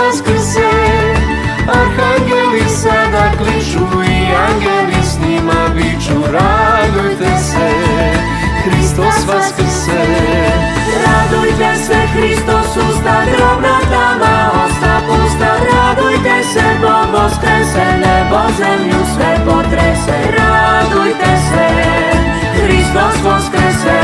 Vaskrse, arhangeli sada kliču i angeli s njima viču, radujte se, Hristos Vaskrse. Radujte se, Hristos usta, grobna tama osta pusta. Radujte se, Bog Vaskrse, nebo zemlju sve potrese. Radujte se, Hristos Vaskrse.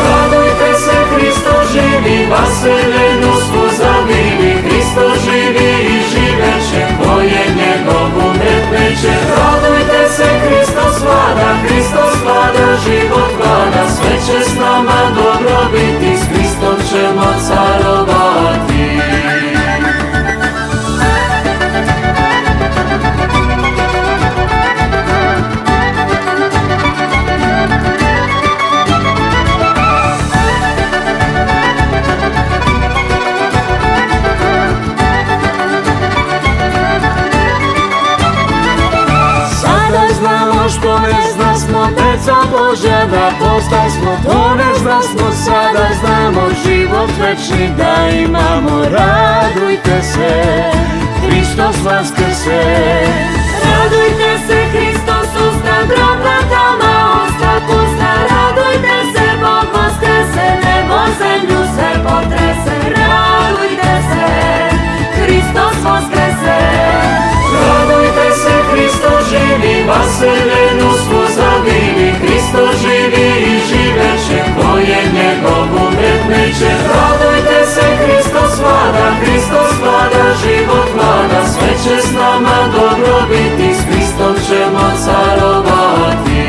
Radujte se, Hristos živi, vaselenu svu zavili. Hristos živi i živeće, ko je njegov umret neće. Radujte se, Hristos vlada, Hristos vlada, život vlada. Sve će s nama dobro biti, s Hristom ćemo carovati. Što ne znasmo, deca Božja da postasmo. To ne znasmo, sada znamo, život večni da imamo. Radujte se, Hristos Vaskrse. Radujte se, Hristos usta, grobna tama osta pusta. Radujte se, Bog Vaskrse, nebo zemlju sve potrese. Radujte se, Hristos Vaskrse. Radujte se, Hristos živi, vaselenu svu zavili. Hristos živi i živeće, ko je njegov umret neće. Radujte se, Hristos vlada, Hristos vlada, život vlada. Sve će s nama dobro biti, s Hristom ćemo carovati.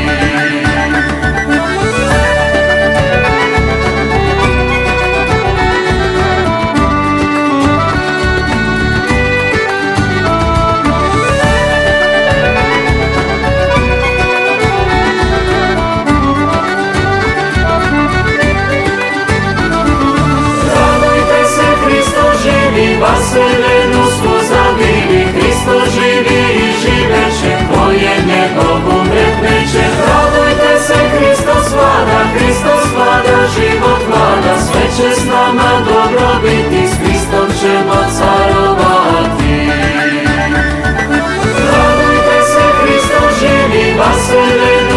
Vaselenu svu zavili. Hristos živi i živeće, ko je njegov umret neće. Radujte se, Hristos vlada, Hristos vlada, život vlada. Sve će s nama dobro biti, s Hristom ćemo carovati. Radujte se, Hristos živi, vaselenu